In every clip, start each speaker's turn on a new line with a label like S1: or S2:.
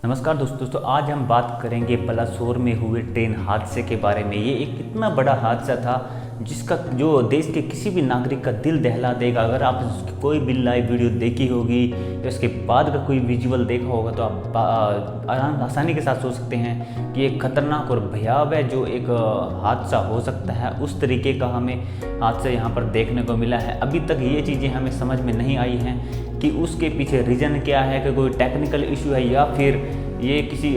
S1: नमस्कार दोस्तों, आज हम बात करेंगे बलासोर में हुए ट्रेन हादसे के बारे में। ये एक इतना बड़ा हादसा था जिसका जो देश के किसी भी नागरिक का दिल दहला देगा। अगर आप उसकी कोई भी लाइव वीडियो देखी होगी या उसके बाद का कोई विजुअल देखा होगा तो आप आसानी के साथ सोच सकते हैं कि एक खतरनाक और भयावह जो एक हादसा हो सकता है, उस तरीके का हमें हादसा यहाँ पर देखने को मिला है। अभी तक ये चीज़ें हमें समझ में नहीं आई हैं कि उसके पीछे रीज़न क्या है, कि कोई टेक्निकल इशू है या फिर ये किसी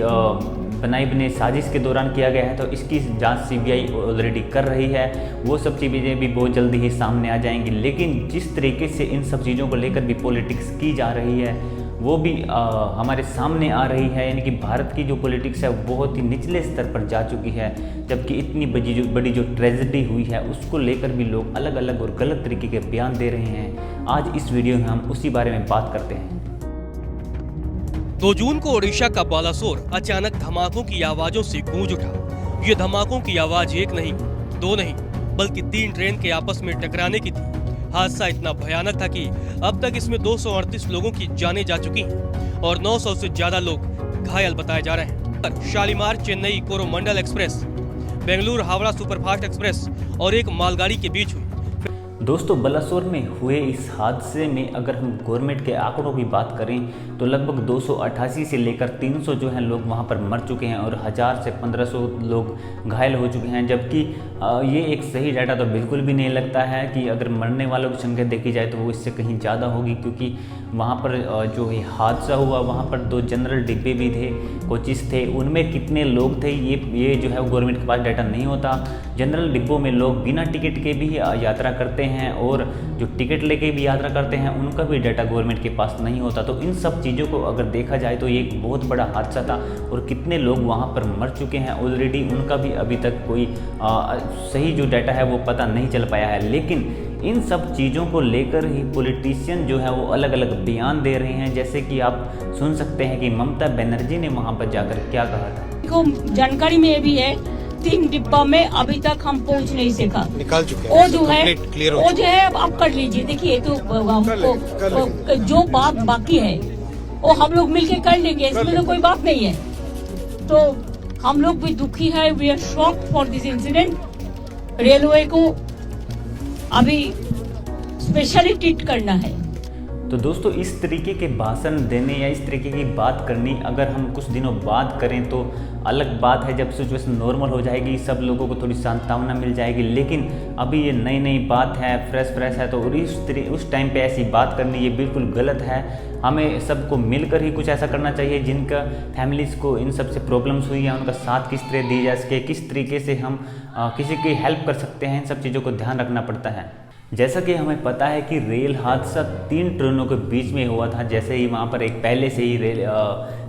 S1: बनाई बनाई साजिश के दौरान किया गया है। तो इसकी जांच सीबीआई ऑलरेडी कर रही है। वो सब चीज़ें भी बहुत जल्दी ही सामने आ जाएंगी। लेकिन जिस तरीके से इन सब चीज़ों को लेकर भी पॉलिटिक्स की जा रही है वो भी हमारे सामने आ रही है। यानी कि भारत की जो पॉलिटिक्स है वो बहुत ही निचले स्तर पर जा चुकी है, जबकि इतनी बड़ी जो ट्रेजेडी हुई है उसको लेकर भी लोग अलग अलग और गलत तरीके के बयान दे रहे हैं। आज इस वीडियो में हम उसी बारे में बात करते हैं।
S2: 2 जून को ओडिशा का बालासोर अचानक धमाकों की आवाजों से गूंज उठा। ये धमाकों की आवाज एक नहीं, 2 नहीं, बल्कि 3 ट्रेन के आपस में टकराने की थी। हादसा इतना भयानक था कि अब तक इसमें 238 लोगों की जानें जा चुकी हैं और 900 से ज्यादा लोग घायल बताए जा रहे हैं। Shalimar Chennai Coromandel express, Bengaluru Howrah superfast express और एक मालगाड़ी के बीच हुई।
S1: दोस्तों, बलासोर में हुए इस हादसे में अगर हम गवर्नमेंट के आंकड़ों की बात करें तो लगभग 288 से लेकर 300 जो हैं लोग वहां पर मर चुके हैं और 1000 से 1500 लोग घायल हो चुके हैं। जबकि ये एक सही डाटा तो बिल्कुल भी नहीं लगता है कि अगर मरने वालों की संख्या देखी जाए तो वो इससे कहीं ज़्यादा होगी, क्योंकि वहाँ पर जो हादसा हुआ वहाँ पर 2 जनरल डिब्बे भी थे, कोचेस थे। उनमें कितने लोग थे ये जो है गवर्नमेंट के पास डाटा नहीं होता। जनरल डिब्बों में लोग बिना टिकट के भी यात्रा करते हैं और जो टिकट लेके भी यात्रा करते हैं उनका भी डाटा गवर्नमेंट के पास नहीं होता। तो इन सब चीज़ों को अगर देखा जाए तो ये एक बहुत बड़ा हादसा था और कितने लोग वहाँ पर मर चुके हैं ऑलरेडी, उनका भी अभी तक कोई सही जो डाटा है वो पता नहीं चल पाया है। लेकिन इन सब चीज़ों को लेकर ही पॉलिटिशियन जो है वो अलग अलग बयान दे रहे हैं। जैसे कि आप सुन सकते हैं कि ममता बनर्जी ने वहाँ पर जाकर क्या कहा था।
S3: जानकारी में ये भी है 3 डिब्बा में अभी तक हम पहुंच नहीं सका,
S4: निकाल चुके
S3: हैं। वो जो है आप कर लीजिए। देखिए तो जो बात बाकी है वो हम लोग मिलके कर लेंगे, इसमें तो कोई बात नहीं है। तो हम लोग भी दुखी है, we are shocked for this incident. Railway को अभी स्पेशली ट्रीट करना है।
S1: तो दोस्तों, इस तरीके के भाषण देने या इस तरीके की बात करनी अगर हम कुछ दिनों बाद करें तो अलग बात है। जब सिचुएशन नॉर्मल हो जाएगी सब लोगों को थोड़ी सांत्वना मिल जाएगी। लेकिन अभी ये नई बात है, फ्रेश है, तो उस टाइम पे ऐसी बात करनी ये बिल्कुल गलत है। हमें सबको मिलकर ही कुछ ऐसा करना चाहिए जिनका फैमिलीज़ को इन सब से प्रॉब्लम्स हुई है उनका साथ किस तरह दी जा सके, किस तरीके से हम किसी की हेल्प कर सकते हैं, इन सब चीज़ों को ध्यान रखना पड़ता है। जैसा कि हमें पता है कि रेल हादसा 3 ट्रेनों के बीच में हुआ था। जैसे ही वहाँ पर एक पहले से ही रेल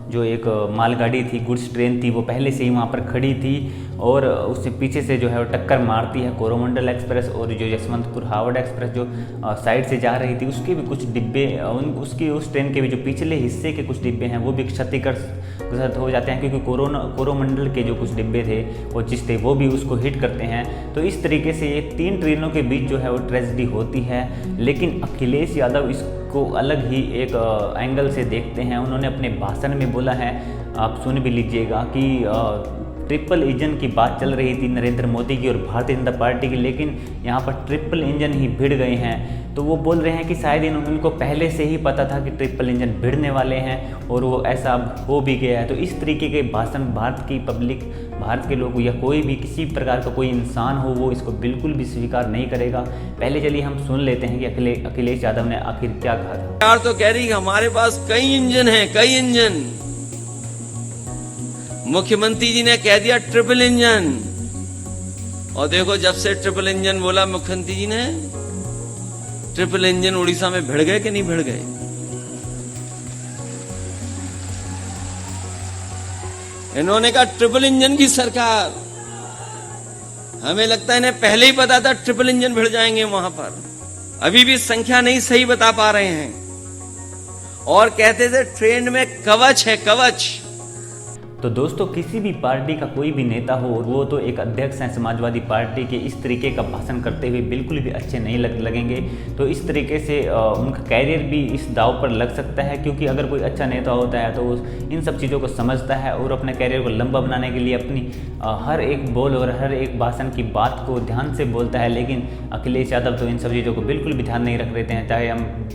S1: जो एक मालगाड़ी थी, गुड्स ट्रेन थी, वो पहले से ही वहाँ पर खड़ी थी और उससे पीछे से जो है वो टक्कर मारती है कोरोमंडल एक्सप्रेस और जो यशवंतपुर हावड़ा एक्सप्रेस जो साइड से जा रही थी उसके भी कुछ डिब्बे उस ट्रेन के भी जो पिछले हिस्से के कुछ डिब्बे हैं वो भी क्षतिग्रस्त हो जाते हैं, क्योंकि कोरोमंडल के जो कुछ डिब्बे थे कोचेस थे वो भी उसको हिट करते हैं। तो इस तरीके से ये 3 ट्रेनों के बीच जो है वो ट्रेजेडी होती है। लेकिन अखिलेश यादव को अलग ही एक एंगल से देखते हैं। उन्होंने अपने भाषण में बोला है, आप सुन भी लीजिएगा, कि ट्रिपल इंजन की बात चल रही थी नरेंद्र मोदी की और भारतीय जनता पार्टी की, लेकिन यहाँ पर ट्रिपल इंजन ही भिड़ गए हैं। तो वो बोल रहे हैं कि शायद उनको पहले से ही पता था कि ट्रिपल इंजन भिड़ने वाले हैं और वो ऐसा अब हो भी गया है। तो इस तरीके के भाषण भारत की पब्लिक, भारत के लोग या कोई भी किसी प्रकार का कोई इंसान हो वो इसको बिल्कुल भी स्वीकार नहीं करेगा। पहले चलिए हम सुन लेते हैं कि अखिलेश यादव ने आखिर क्या कहा था।
S5: सरकार तो कह रही हमारे पास कई इंजन हैं, कई इंजन। मुख्यमंत्री जी ने कह दिया ट्रिपल इंजन, और देखो जब से ट्रिपल इंजन बोला मुख्यमंत्री जी ने, ट्रिपल इंजन उड़ीसा में भिड़ गए कि नहीं भिड़ गए। इन्होंने कहा ट्रिपल इंजन की सरकार। हमें लगता है इन्हें पहले ही पता था ट्रिपल इंजन भिड़ जाएंगे वहां पर। अभी भी संख्या नहीं सही बता पा रहे हैं और कहते थे ट्रेन में कवच है, कवच।
S1: तो दोस्तों किसी भी पार्टी का कोई भी नेता हो और वो तो एक अध्यक्ष हैं समाजवादी पार्टी के, इस तरीके का भाषण करते हुए बिल्कुल भी अच्छे नहीं लगेंगे। तो इस तरीके से उनका कैरियर भी इस दाव पर लग सकता है, क्योंकि अगर कोई अच्छा नेता होता है तो वो इन सब चीज़ों को समझता है और अपने कैरियर को लंबा बनाने के लिए अपनी हर एक बोल और हर एक भाषण की बात को ध्यान से बोलता है। लेकिन अखिलेश यादव तो इन सब चीज़ों को बिल्कुल भी ध्यान नहीं रख देते हैं, चाहे हम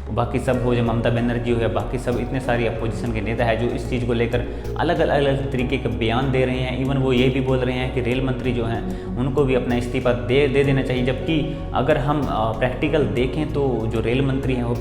S1: बाकी सब हो, जो ममता बनर्जी हो या बाकी सब इतने सारी अपोजिशन के नेता है जो इस चीज़ को लेकर अलग अलग तरीके के बयान दे रहे हैं। इवन वो ये भी बोल रहे हैं कि रेल मंत्री जो हैं उनको भी अपना इस्तीफा दे देना चाहिए। जबकि अगर हम प्रैक्टिकल देखें तो जो रेल मंत्री हैं वो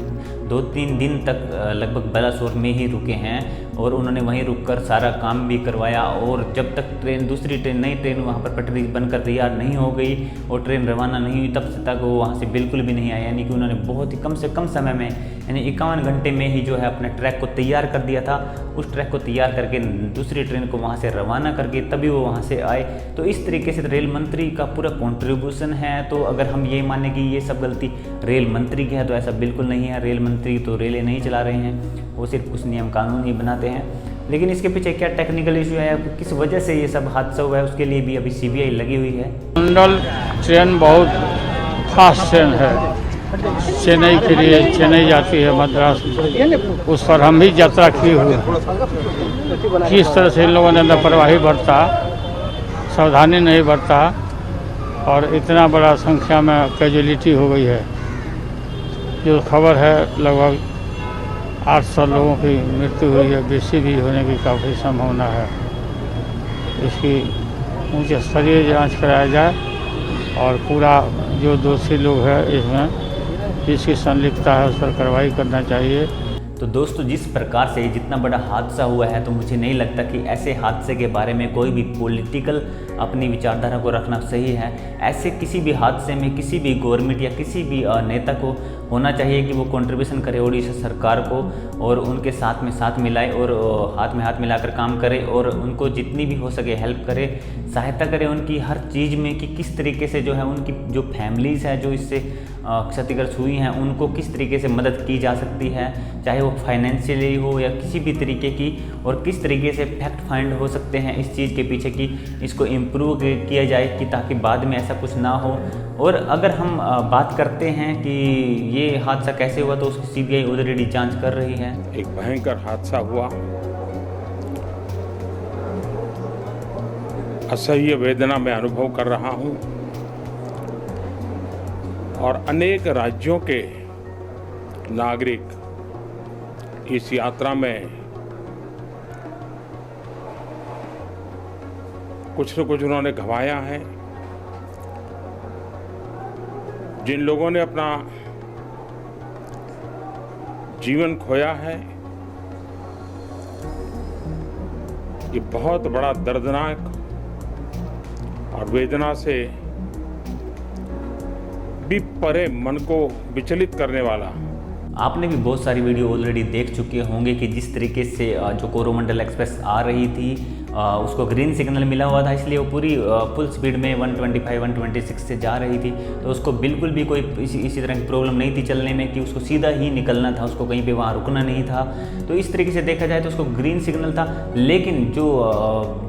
S1: 2-3 दिन तक लगभग बालासोर में ही रुके हैं और उन्होंने वहीं रुककर सारा काम भी करवाया। और जब तक दूसरी नई ट्रेन वहाँ पर पटरी बनकर तैयार नहीं हो गई और ट्रेन रवाना नहीं हुई तब तक वो वहाँ से बिल्कुल भी नहीं आया। यानी कि उन्होंने बहुत ही कम से कम समय में, यानी 51 घंटे में ही जो है अपने ट्रैक को तैयार कर दिया था। उस ट्रैक को तैयार करके दूसरी ट्रेन को वहाँ से रवाना करके तभी वो वहाँ से आए। तो इस तरीके से रेल मंत्री का पूरा कॉन्ट्रीब्यूशन है। तो अगर हम ये माने कि ये सब गलती रेल मंत्री की है तो ऐसा बिल्कुल नहीं है। रेल मंत्री तो रेलें नहीं चला रहे हैं, वो सिर्फ कुछ नियम कानून ही बनाते हैं। लेकिन इसके पीछे क्या टेक्निकल इशू है, किस वजह से ये सब हादसा हुआ है, उसके लिए भी अभी CBI लगी हुई है।
S4: मंडल ट्रेन बहुत फास्ट ट्रेन है, चेन्नई के लिए, चेन्नई जाती है मद्रास, उस पर हम भी यात्रा किए हुए हैं। किस तरह से इन लोगों ने लापरवाही बरता, सावधानी नहीं बरता और इतना बड़ा संख्या में कैजुअलिटी हो गई है। जो खबर है लगभग 800 लोगों की मृत्यु हुई है, बेसी भी होने की काफ़ी संभावना है। इसकी उच्च स्तरीय जांच कराया जाए और पूरा जो दोषी लोग हैं इसमें जिसकी संलिप्तता है उस पर कार्रवाई करना चाहिए।
S1: तो दोस्तों जिस प्रकार से जितना बड़ा हादसा हुआ है तो मुझे नहीं लगता कि ऐसे हादसे के बारे में कोई भी पॉलिटिकल अपनी विचारधारा को रखना सही है। ऐसे किसी भी हादसे में किसी भी गवर्नमेंट या किसी भी नेता को होना चाहिए कि वो कंट्रीब्यूशन करे उड़ीसा सरकार को और उनके साथ में साथ मिलाए और हाथ में हाथ मिलाकर काम करे और उनको जितनी भी हो सके हेल्प करे, सहायता करे उनकी हर चीज़ में कि किस तरीके से जो है उनकी जो फैमिलीज़ है जो इससे क्षतिग्रस्त हुई हैं उनको किस तरीके से मदद की जा सकती है, चाहे वो फाइनेंशियली हो या किसी भी तरीके की, और किस तरीके से फैक्ट फाइंड हो सकते हैं इस चीज़ के पीछे कि इसको इम्प्रूव किया जाए कि ताकि बाद में ऐसा कुछ ना हो। और अगर हम बात करते हैं कि ये हादसा कैसे हुआ तो उसकी CBI ऑलरेडी जांच कर रही है।
S6: एक भयंकर हादसा हुआ, असह्य वेदना में अनुभव कर रहा हूं और अनेक राज्यों के नागरिक इस यात्रा में कुछ न कुछ उन्होंने गंवाया है। जिन लोगों ने अपना जीवन खोया है, ये बहुत बड़ा दर्दनाक और वेदना से भी परे मन को विचलित करने वाला।
S1: आपने भी बहुत सारी वीडियो ऑलरेडी देख चुके होंगे कि जिस तरीके से जो कोरोमंडल एक्सप्रेस आ रही थी उसको ग्रीन सिग्नल मिला हुआ था, इसलिए वो पूरी फुल स्पीड में 125-126 से जा रही थी। तो उसको बिल्कुल भी कोई इसी तरह की प्रॉब्लम नहीं थी चलने में कि उसको सीधा ही निकलना था, उसको कहीं पे वहाँ रुकना नहीं था। तो इस तरीके से देखा जाए तो उसको ग्रीन सिग्नल था, लेकिन जो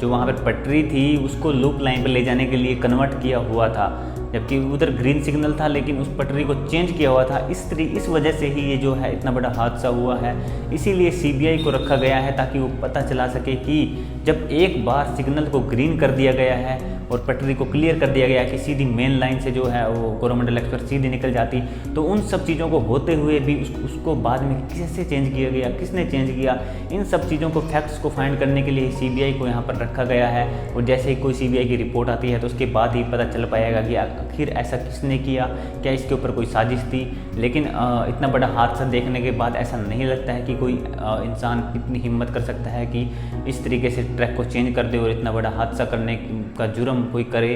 S1: वहाँ पर पटरी थी उसको लूप लाइन पर ले जाने के लिए कन्वर्ट किया हुआ था, जबकि उधर ग्रीन सिग्नल था लेकिन उस पटरी को चेंज किया हुआ था। इस वजह से ही ये जो है इतना बड़ा हादसा हुआ है। इसीलिए CBI को रखा गया है ताकि वो पता चला सके कि जब एक बार सिग्नल को ग्रीन कर दिया गया है और पटरी को क्लियर कर दिया गया है कि सीधी मेन लाइन से जो है वो कोरोमंडल एक्सप्रेस सीधी निकल जाती, तो उन सब चीज़ों को होते हुए भी उसको बाद में कैसे चेंज किया गया, किसने चेंज किया, इन सब चीज़ों को फैक्ट्स को फाइंड करने के लिए CBI को यहाँ पर रखा गया है। और जैसे ही कोई CBI की रिपोर्ट आती है तो उसके बाद ही पता चल पाएगा कि आखिर ऐसा किसने किया, क्या इसके ऊपर कोई साजिश थी। लेकिन इतना बड़ा हादसा देखने के बाद ऐसा नहीं लगता है कि कोई इंसान इतनी हिम्मत कर सकता है कि इस तरीके से ट्रैक को चेंज कर दे और इतना बड़ा हादसा करने का जुर्म कोई करे।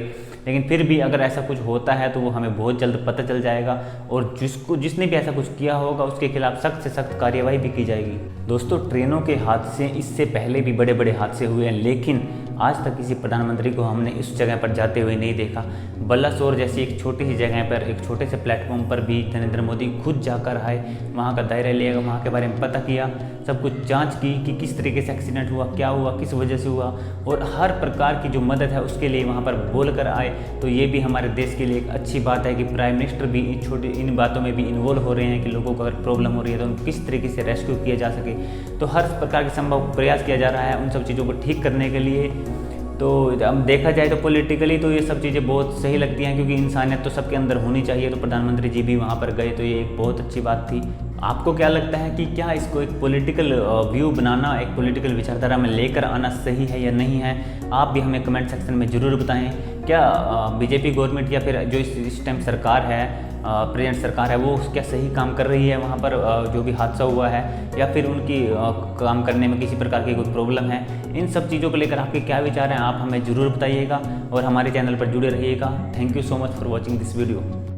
S1: लेकिन फिर भी अगर ऐसा कुछ होता है तो वो हमें बहुत जल्द पता चल जाएगा और जिसने भी ऐसा कुछ किया होगा उसके खिलाफ सख्त से सख्त कार्यवाही भी की जाएगी। दोस्तों ट्रेनों के हादसे इससे पहले भी बड़े बड़े हादसे हुए हैं, लेकिन आज तक किसी प्रधानमंत्री को हमने इस जगह पर जाते हुए नहीं देखा। बलासोर जैसी एक छोटी सी जगह पर, एक छोटे से प्लेटफॉर्म पर भी नरेंद्र मोदी खुद जाकर आए, वहाँ का दायरा लिया, वहाँ के बारे में पता किया, सब कुछ जांच की कि किस तरीके से एक्सीडेंट हुआ, क्या हुआ, किस वजह से हुआ, और हर प्रकार की जो मदद है उसके लिए वहाँ पर बोल कर आए। तो ये भी हमारे देश के लिए एक अच्छी बात है कि प्राइम मिनिस्टर भी इन बातों में भी इन्वॉल्व हो रहे हैं कि लोगों को अगर प्रॉब्लम हो रही है तो उनको किस तरीके से रेस्क्यू किया जा सके। तो हर प्रकार के संभव प्रयास किया जा रहा है उन सब चीज़ों को ठीक करने के लिए। तो अब देखा जाए तो पॉलिटिकली तो ये सब चीज़ें बहुत सही लगती हैं, क्योंकि इंसानियत तो सबके अंदर होनी चाहिए। तो प्रधानमंत्री जी भी वहाँ पर गए, तो ये एक बहुत अच्छी बात थी। आपको क्या लगता है कि क्या इसको एक पॉलिटिकल व्यू बनाना, एक पॉलिटिकल विचारधारा में लेकर आना सही है या नहीं है? आप भी हमें कमेंट सेक्शन में ज़रूर बताएं। क्या बीजेपी गवर्नमेंट या फिर जो इस टाइम सरकार है, प्रेजेंट सरकार है, वो क्या सही काम कर रही है वहाँ पर जो भी हादसा हुआ है, या फिर उनकी काम करने में किसी प्रकार की कोई प्रॉब्लम है? इन सब चीज़ों को लेकर आपके क्या विचार हैं, आप हमें ज़रूर बताइएगा और हमारे चैनल पर जुड़े रहिएगा। Thank you so much for watching this video.